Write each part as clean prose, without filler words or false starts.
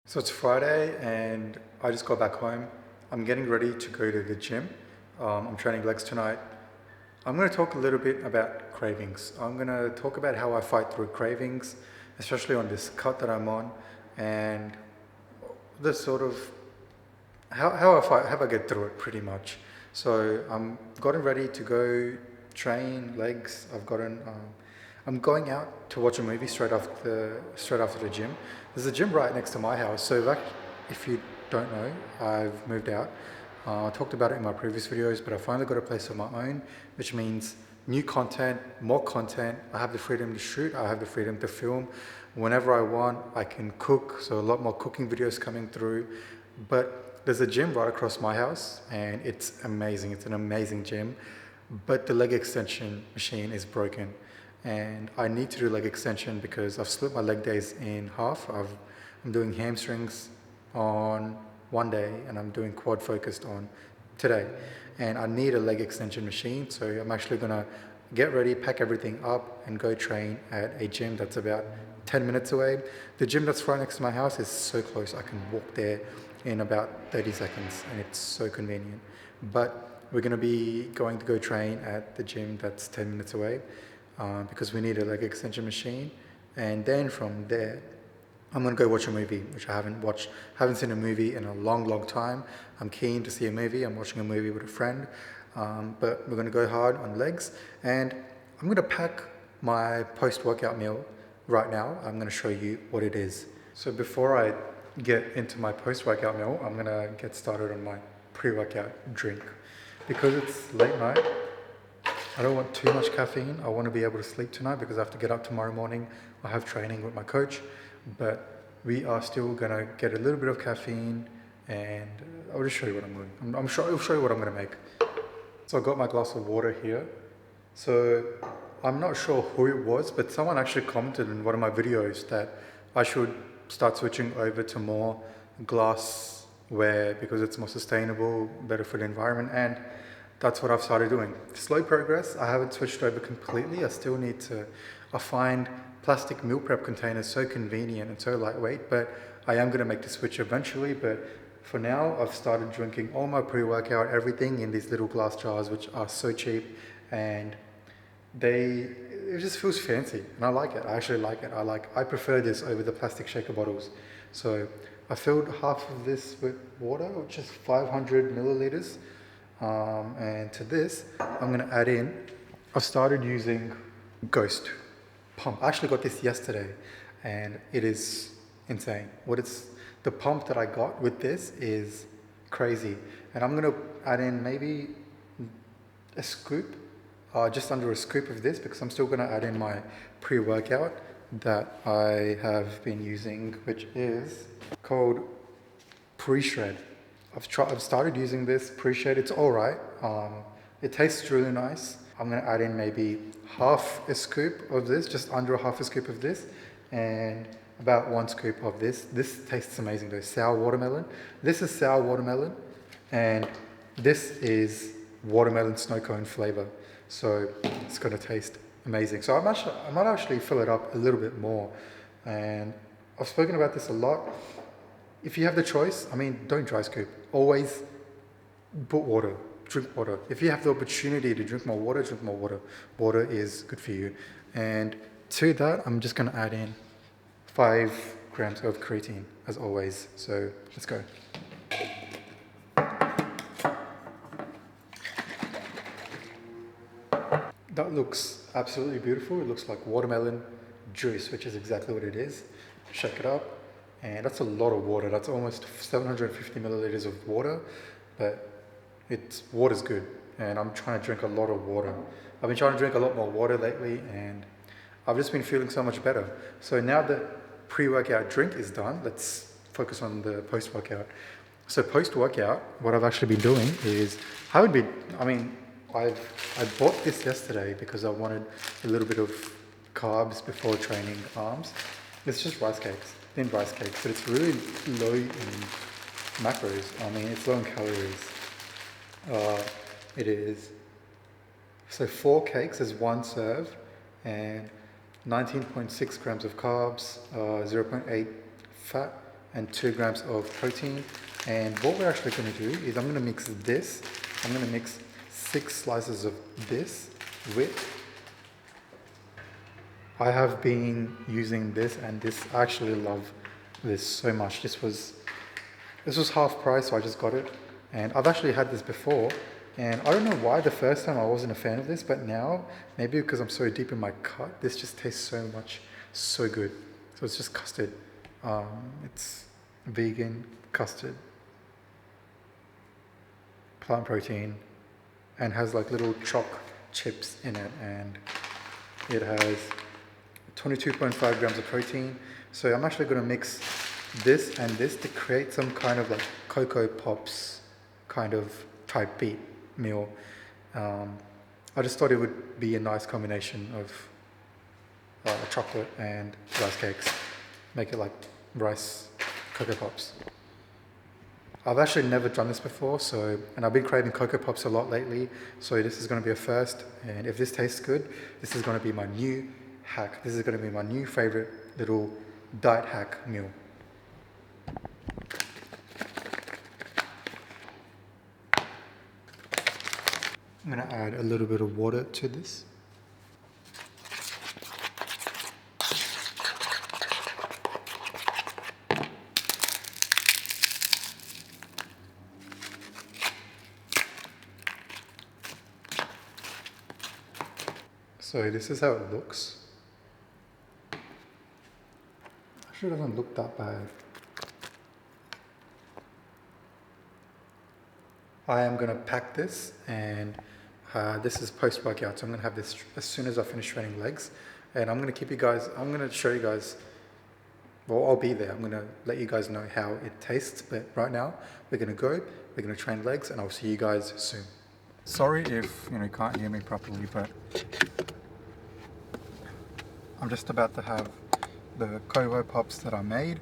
So it's Friday and I just got back home. I'm getting ready to go to the gym. I'm training legs tonight. I'm going to talk a little bit about cravings. I'm going to talk about how I fight through cravings, especially on this cut that I'm on, and the sort of how I get through it pretty much. So I'm getting ready to go train legs. I'm going out to watch a movie straight after the gym. There's a gym right next to my house. So if you don't know, I've moved out. I talked about it in my previous videos, but I finally got a place of my own, which means new content, more content. I have the freedom to shoot. I have the freedom to film whenever I want. I can cook, so a lot more cooking videos coming through. But there's a gym right across my house, and it's amazing. It's an amazing gym, but the leg extension machine is broken, and I need to do leg extension because I've split my leg days in half. I'm doing hamstrings on one day, and I'm doing quad focused on today, and I need a leg extension machine. So I'm actually gonna get ready, pack everything up, and go train at a gym that's about 10 minutes away. The gym that's right next to my house is so close. I can walk there in about 30 seconds, and it's so convenient. But we're going to be going to go train at the gym that's 10 minutes away because we need a leg extension machine. And then from there, I'm going to go watch a movie, which I haven't seen a movie in a long time. I'm keen to see a movie. I'm watching a movie with a friend, but we're going to go hard on legs. And I'm going to pack my post-workout meal right now. I'm going to show you what it is. So before I get into my post-workout meal, I'm going to get started on my pre-workout drink. Because it's late night, I don't want too much caffeine. I want to be able to sleep tonight because I have to get up tomorrow morning. I have training with my coach, but we are still going to get a little bit of caffeine, and I'll just show you what I'm doing. I'm sure I'll show you what I'm going to make. So I got my glass of water here. So I'm not sure who it was, but someone actually commented in one of my videos that I should start switching over to more glassware because it's more sustainable, better for the environment, and that's what I've started doing. Slow progress. I haven't switched over completely. I find plastic meal prep containers so convenient and so lightweight, but I am going to make the switch eventually. But for now, I've started drinking all my pre-workout, everything in these little glass jars, which are so cheap, and it just feels fancy, and I like it. I actually like it. I prefer this over the plastic shaker bottles. So I filled half of this with water, which is 500 milliliters. And to this, I'm gonna add in, I've started using Ghost pump. I actually got this yesterday, and it is insane. The pump that I got with this is crazy. And I'm gonna add in maybe a scoop, just under a scoop of this, because I'm still gonna add in my pre-workout that I have been using, which is called Pre-Shred. I've started using this Pre-Shred. It's all right. It tastes really nice. I'm gonna add in maybe half a scoop of this, just under half a scoop of this, and about 1 scoop of this. This tastes amazing though, sour watermelon. This is sour watermelon, and this is watermelon snow cone flavor. So it's gonna taste amazing. So I might actually fill it up a little bit more. And I've spoken about this a lot. If you have the choice, don't dry scoop. Always put water, drink water. If you have the opportunity to drink more water, drink more water. Water is good for you. And to that, I'm just gonna add in 5 grams of creatine, as always. So let's go. That looks absolutely beautiful. It looks like watermelon juice, which is exactly what it is. Shake it up, and that's a lot of water. That's almost 750 milliliters of water, but water's good, and I'm trying to drink a lot of water. I've been trying to drink a lot more water lately, and I've just been feeling so much better. So now that pre-workout drink is done, let's focus on the post-workout. So post-workout, what I've actually been doing is, I bought this yesterday because I wanted a little bit of carbs before training arms. It's just rice cakes, thin rice cakes, but it's really low in macros. It's low in calories. It is. So 4 cakes is 1 serve, and 19.6 grams of carbs, 0.8 fat, and 2 grams of protein. And what we're actually going to do is I'm going to mix this. I'm going to mix 6 slices of this with, I have been using this, and this, I actually love this so much. This was half price, so I just got it. And I've actually had this before, and I don't know why the first time I wasn't a fan of this, but now, maybe because I'm so deep in my cut, this just tastes so good. So it's just custard. It's vegan custard, plant protein, and has like little chalk chips in it, and it has 22.5 grams of protein. So I'm actually going to mix this and this to create some kind of like Cocoa Pops kind of type beat meal. I just thought it would be a nice combination of chocolate and rice cakes. Make it like rice Cocoa Pops. I've actually never done this before, and I've been craving Cocoa Pops a lot lately, so this is going to be a first. And if this tastes good, this is going to be my new hack. This is going to be my new favorite little diet hack meal. I'm going to add a little bit of water to this. So this is how it looks. Actually, it doesn't look that bad. I am going to pack this, and this is post-workout, so I'm going to have this as soon as I finish training legs. And I'm going to I'm going to show you guys, well, I'll be there. I'm going to let you guys know how it tastes, but right now we're going to train legs, and I'll see you guys soon. Sorry if you can't hear me properly, but I'm just about to have the Cocoa Pops that I made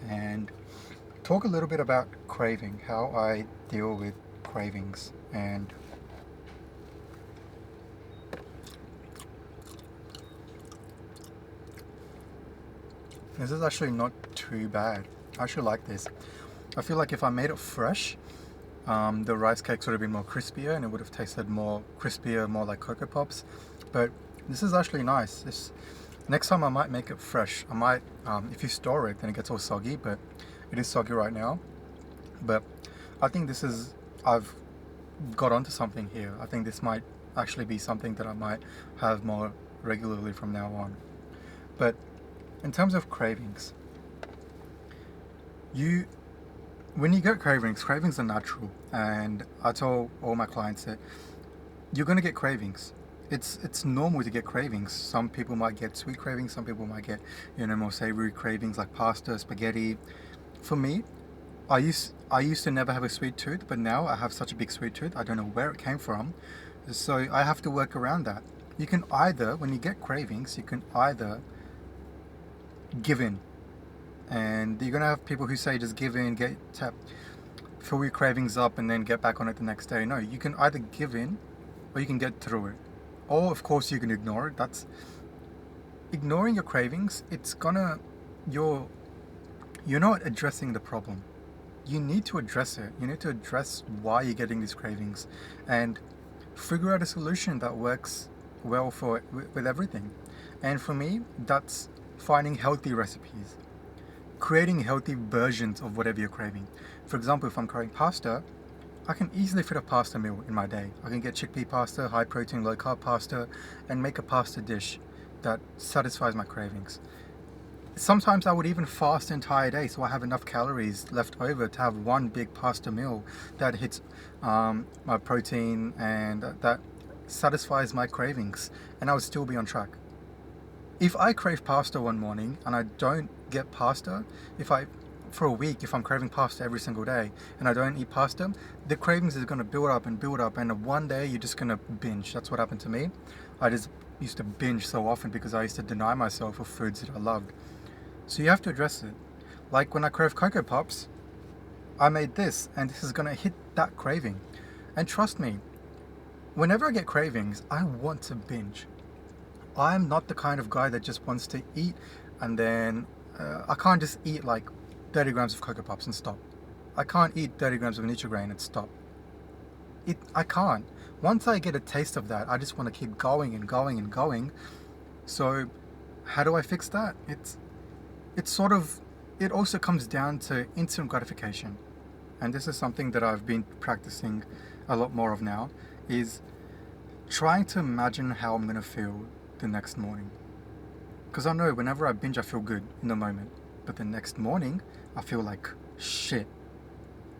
and talk a little bit about craving, how I deal with cravings. And this is actually not too bad. I actually like this. I feel like if I made it fresh, the rice cakes would have been more crispier and it would have tasted more crispier, more like Cocoa Pops. But this is actually nice. Next time I might make it fresh. I might, if you store it, then it gets all soggy, but it is soggy right now. But I think I've got onto something here. I think this might actually be something that I might have more regularly from now on. But in terms of cravings, when you get cravings are natural. And I tell all my clients that you're going to get cravings. It's normal to get cravings. Some people might get sweet cravings, some people might get more savory cravings like pasta, spaghetti. For me, I used to never have a sweet tooth, but now I have such a big sweet tooth. I don't know where it came from, so I have to work around that. You can either, when you get cravings, you can either give in, and you're gonna have people who say just give in, fill your cravings up, and then get back on it the next day. No, you can either give in, or you can get through it. Or of course you can ignore it. That's ignoring your cravings. You're not addressing the problem. You need to address it. You need to address why you're getting these cravings and figure out a solution that works well with everything. And for me, that's finding healthy recipes, creating healthy versions of whatever you're craving. For example, if I'm craving pasta, I can easily fit a pasta meal in my day. I can get chickpea pasta, high protein, low carb pasta, and make a pasta dish that satisfies my cravings. Sometimes I would even fast the entire day so I have enough calories left over to have one big pasta meal that hits my protein and that satisfies my cravings, and I would still be on track. If I crave pasta one morning and I don't get pasta, for a week, if I'm craving pasta every single day and I don't eat pasta, the cravings is going to build up, and one day you're just going to binge. That's what happened to me. I just used to binge so often because I used to deny myself of foods that I loved. So you have to address it. Like when I crave Cocoa Pops, I made this, and this is going to hit that craving. And trust me, whenever I get cravings, I want to binge. I'm not the kind of guy that just wants to eat and then I can't just eat like 30 grams of Cocoa Pops and stop. I can't eat 30 grams of Nutri-Grain and stop. I can't. Once I get a taste of that, I just want to keep going and going and going. So how do I fix that? It also comes down to instant gratification. And this is something that I've been practicing a lot more of now, is trying to imagine how I'm going to feel the next morning. Because I know whenever I binge, I feel good in the moment. But the next morning, I feel like shit.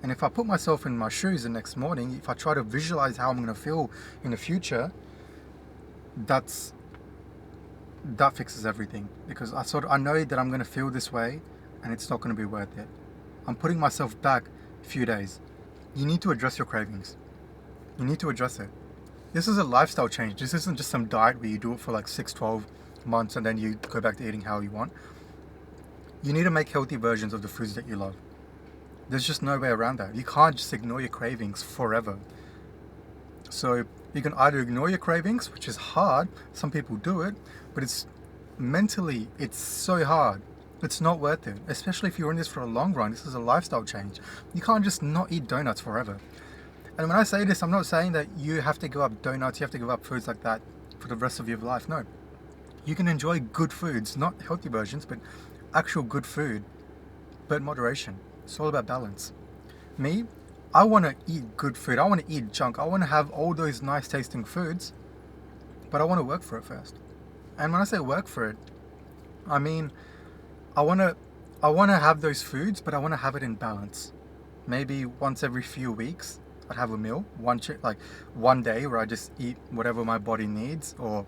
And if I put myself in my shoes the next morning, if I try to visualize how I'm going to feel in the future, that fixes everything. Because I know that I'm going to feel this way and it's not going to be worth it. I'm putting myself back a few days. You need to address your cravings. You need to address it. This is a lifestyle change. This isn't just some diet where you do it for like 6, 12 months and then you go back to eating how you want. You need to make healthy versions of the foods that you love. There's just no way around that. You can't just ignore your cravings forever. So you can either ignore your cravings, which is hard. Some people do it, but it's so hard. It's not worth it, especially if you're in this for a long run. This is a lifestyle change. You can't just not eat donuts forever. And when I say this, I'm not saying that you have to give up donuts, you have to give up foods like that for the rest of your life. No. You can enjoy good foods, not healthy versions, but actual good food, but in moderation. It's all about balance. Me, I want to eat good food. I want to eat junk. I want to have all those nice tasting foods, but I want to work for it first. And when I say work for it, I mean, I want to have those foods, but I want to have it in balance. Maybe once every few weeks, I'd have a meal, one day where I just eat whatever my body needs, or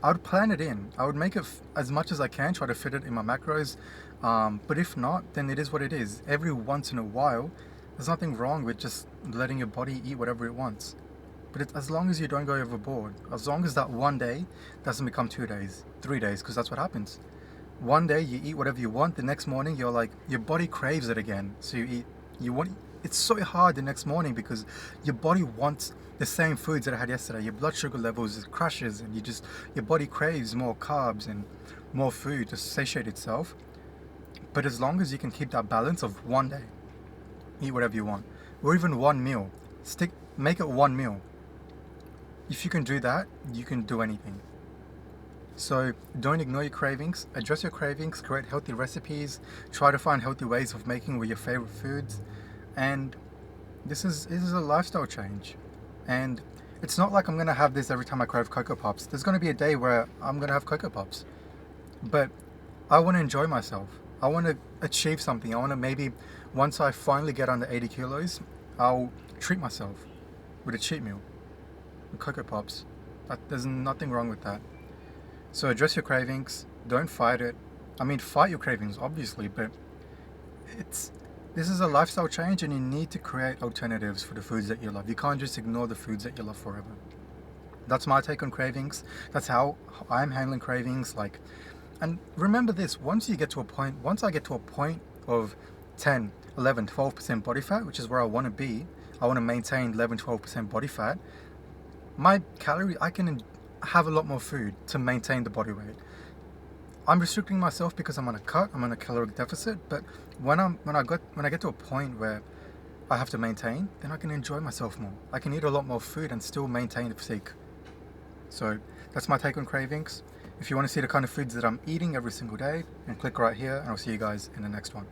I would plan it in. I would make it as much as I can, try to fit it in my macros. But if not, then it is what it is. Every once in a while, there's nothing wrong with just letting your body eat whatever it wants. But as long as you don't go overboard, as long as that one day doesn't become 2 days, 3 days, because that's what happens. One day you eat whatever you want, the next morning you're like, your body craves it again. So it's so hard the next morning because your body wants the same foods that I had yesterday. Your blood sugar levels crashes and your body craves more carbs and more food to satiate itself. But as long as you can keep that balance of one day, eat whatever you want, or even one meal, make it one meal. If you can do that, you can do anything. So don't ignore your cravings, address your cravings, create healthy recipes, try to find healthy ways of making with your favorite foods. And this is a lifestyle change. And it's not like I'm going to have this every time I crave Cocoa Pops. There's going to be a day where I'm going to have Cocoa Pops. But I want to enjoy myself. I want to achieve something. I want to maybe, once I finally get under 80 kilos, I'll treat myself with a cheat meal. With Cocoa Pops. There's nothing wrong with that. So address your cravings. Don't fight it. I mean, fight your cravings, obviously, but this is a lifestyle change and you need to create alternatives for the foods that you love. You can't just ignore the foods that you love forever. That's my take on cravings. That's how I'm handling cravings. And remember this, once I get to a point of 10, 11, 12% body fat, which is where I want to be, I want to maintain 11, 12% body fat, my calorie, I can have a lot more food to maintain the body weight. I'm restricting myself because I'm on a cut, I'm on a caloric deficit, but when I get to a point where I have to maintain, then I can enjoy myself more. I can eat a lot more food and still maintain the physique. So that's my take on cravings. If you want to see the kind of foods that I'm eating every single day, then click right here and I'll see you guys in the next one.